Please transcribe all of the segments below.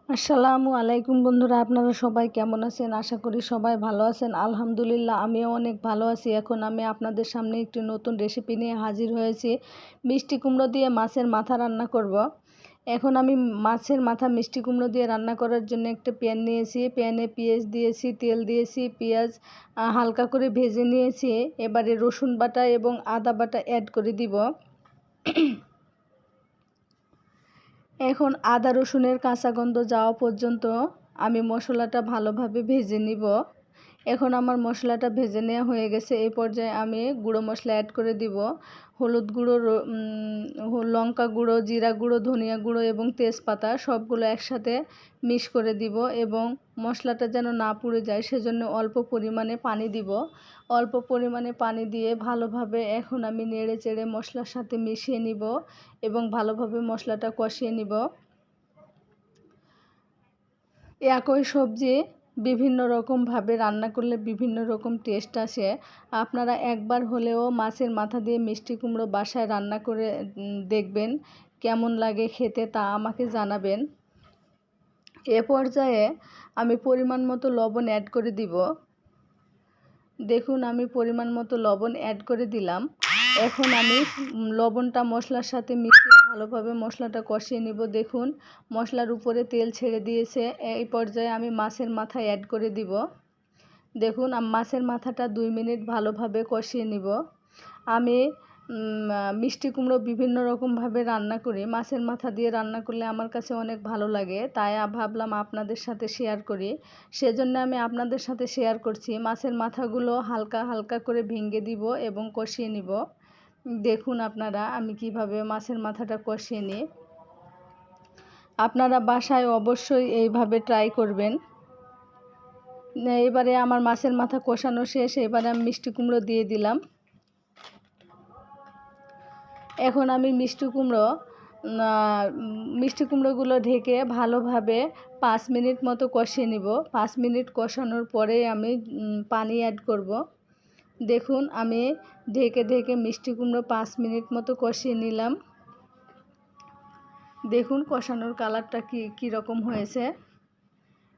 আসসালামু আলাইকুম বন্ধুরা, আপনারা সবাই কেমন আছেন? আশা করি সবাই ভালো আছেন। আলহামদুলিল্লাহ আমিও অনেক ভালো আছি। এখন আমি আপনাদের সামনে একটি নতুন রেসিপি নিয়ে হাজির হয়েছি। মিষ্টি কুমড়ো দিয়ে মাছের মাথা রান্না করব। এখন আমি মাছের মাথা মিষ্টি কুমড়ো দিয়ে রান্না করার জন্য একটা প্যান নিয়েছি। প্যানে পেঁয়াজ দিয়েছি, তেল দিয়েছি। পেঁয়াজ হালকা করে ভেজে নিয়েছি। এবারে রসুন বাটা এবং আদা বাটা অ্যাড করে দিব। এখন আদা রসুনের কাঁচা গন্ধ যাওয়া পর্যন্ত আমি মশলাটা ভালোভাবে ভেজে নিব। এখন আমার মশলাটা ভেজে নেওয়া হয়ে গেছে। এই পর্যায়ে আমি গুঁড়ো মশলা অ্যাড করে দিব। হলুদ গুঁড়ো, লঙ্কা গুঁড়ো, জিরা গুঁড়ো, ধনিয়া গুঁড়ো এবং তেজপাতা সবগুলো একসাথে মিক্স করে দিব এবং মশলাটা যেন না পুড়ে যায় সেজন্য অল্প পরিমাণে পানি দিব। অল্প পরিমাণে পানি দিয়ে ভালোভাবে এখন আমি নেড়ে চেড়ে মশলার সাথে মিশিয়ে নিব এবং ভালোভাবে মশলাটা কষিয়ে নিব। একই সবজি বিভিন্ন রকমভাবে রান্না করলে বিভিন্ন রকম টেস্ট আসে। আপনারা একবার হলেও মাছের মাথা দিয়ে মিষ্টি কুমড়ো বাসায় রান্না করে দেখবেন, কেমন লাগে খেতে তা আমাকে জানাবেন। এ পর্যায়ে আমি পরিমাণ মতো লবণ অ্যাড করে দিব। দেখুন আমি পরিমাণ মতো লবণ অ্যাড করে দিলাম। এখন আমি লবণটা মশলার সাথে মিশিয়ে ভালোভাবে মশলাটা কষিয়ে নিব। দেখুন মশলার উপরে তেল ছেড়ে দিয়েছে। এই পর্যায়ে আমি মাছের মাথা অ্যাড করে দিব। দেখুন মাছের মাথাটা 2 মিনিট ভালোভাবে কষিয়ে নিব। আমি মিষ্টি কুমড়ো বিভিন্ন রকমভাবে রান্না করি। মাছের মাথা দিয়ে রান্না করলে আমার কাছে অনেক ভালো লাগে, তাই ভাবলাম আপনাদের সাথে শেয়ার করি। সেজন্য আমি আপনাদের সাথে শেয়ার করছি। মাছের মাথাগুলো হালকা হালকা করে ভেঙে দিব এবং কষিয়ে নিব। দেখুন আপনারা আমি কিভাবে মাছের মাথাটা কষিয়ে নিই। আপনারা বাসায় অবশ্যই এইভাবে ট্রাই করবেন। এবারে আমার মাছের মাথা কষানো শেষ। এবারে আমি মিষ্টি কুমড়ো দিয়ে দিলাম। এখন আমি মিষ্টি কুমড়োগুলো ঢেকে ভালোভাবে 5 মিনিট মতো কষিয়ে নিব। 5 মিনিট কষানোর পরে আমি পানি অ্যাড করব। দেখুন আমি ঢেকে ঢেকে মিষ্টি কুমড়ো 5 মিনিট মতো কষিয়ে নিলাম। দেখুন কষানোর কালারটা কীরকম হয়েছে।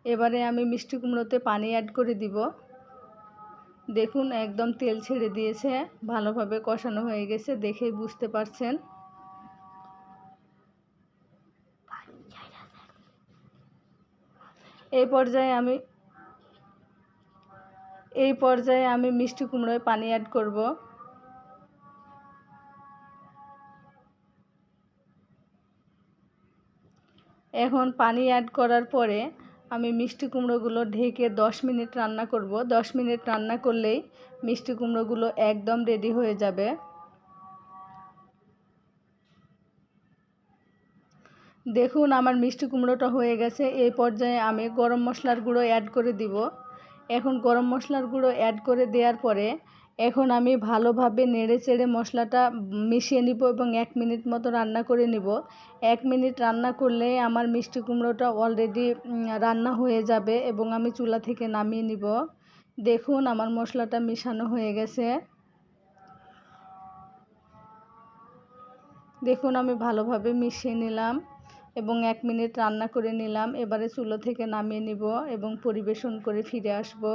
এবারে আমি মিষ্টি কুমড়োতে পানি অ্যাড করে দিব। দেখুন একদম তেল ছেড়ে দিয়েছে, ভালোভাবে কষানো হয়ে গেছে, দেখেই বুঝতে পারছেন। এই পর্যায়ে আমি মিষ্টি কুমড়োয় পানি অ্যাড করব। এখন পানি অ্যাড করার পরে আমি মিষ্টি কুমড়োগুলো ঢেকে 10 মিনিট রান্না করব। 10 মিনিট রান্না করলেই মিষ্টি কুমড়োগুলো একদম রেডি হয়ে যাবে। দেখুন আমার মিষ্টি কুমড়োটা হয়ে গেছে। এই পর্যায়ে আমি গরম মশলার গুঁড়ো অ্যাড করে দিব। এখন গরম মশলার গুঁড়ো অ্যাড করে দেওয়ার পরে এখন আমি ভালোভাবে নেড়ে চেড়ে মশলাটা মিশিয়ে নিব এবং 1 মিনিট মতো রান্না করে নিব। 1 মিনিট রান্না করলে আমার মিষ্টি কুমড়োটা অলরেডি রান্না হয়ে যাবে এবং আমি চুলা থেকে নামিয়ে নিব। দেখুন আমার মশলাটা মিশানো হয়ে গেছে। দেখুন আমি ভালোভাবে মিশিয়ে নিলাম এবং 1 মিনিট রান্না করে নিলাম। এবারে চুলা থেকে নামিয়ে নিব এবং পরিবেশন করে ফিরে আসব।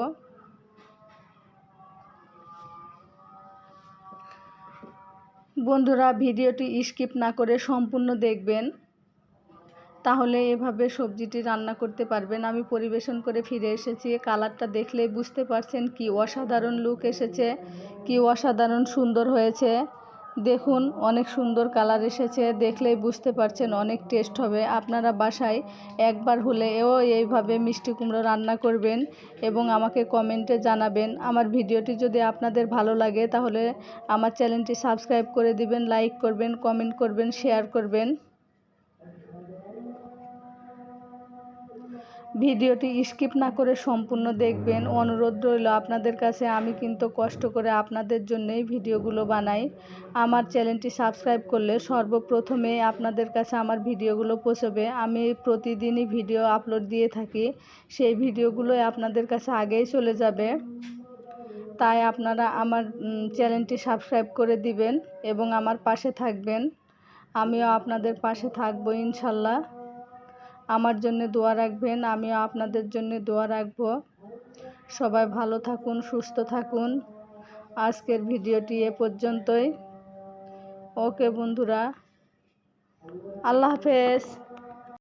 বন্ধুরা ভিডিওটি স্কিপ না করে সম্পূর্ণ দেখবেন, তাহলে এভাবে সবজিটি রান্না করতে পারবেন। আমি পরিবেশন করে ফিরে এসেছি। কালারটা দেখলেই বুঝতে পারছেন কি অসাধারণ লুক এসেছে, কি অসাধারণ সুন্দর হয়েছে। দেখুন অনেক সুন্দর কালার এসেছে, দেখলেই বুঝতে পারছেন অনেক টেস্ট হবে। আপনারা বাসায় একবার হলেও এইভাবে মিষ্টি কুমড়ো রান্না করবেন এবং আমাকে কমেন্টে জানাবেন। আমার ভিডিওটি যদি আপনাদের ভালো লাগে তাহলে আমার চ্যানেলটি সাবস্ক্রাইব করে দিবেন, লাইক করবেন, কমেন্ট করবেন, শেয়ার করবেন। ভিডিওটি স্কিপ না করে সম্পূর্ণ দেখবেন, অনুরোধ রইল আপনাদের কাছে। আমি কিন্তু কষ্ট করে আপনাদের জন্যই ভিডিওগুলো বানাই। আমার চ্যানেলটি সাবস্ক্রাইব করলে সর্বপ্রথমে আপনাদের কাছে আমার ভিডিওগুলো পৌঁছবে। আমি প্রতিদিনই ভিডিও আপলোড দিয়ে থাকি, সেই ভিডিওগুলোই আপনাদের কাছে আগেই চলে যাবে। তাই আপনারা আমার চ্যানেলটি সাবস্ক্রাইব করে দিবেন এবং আমার পাশে থাকবেন। আমিও আপনাদের পাশে থাকবো ইনশাল্লাহ। আমার জন্য দোয়া রাখবেন, আমিও আপনাদের জন্য দোয়া রাখব। সবাই ভালো থাকুন, সুস্থ থাকুন। আজকের ভিডিওটি এ পর্যন্তই। ওকে বন্ধুরা, আল্লাহ হাফেজ।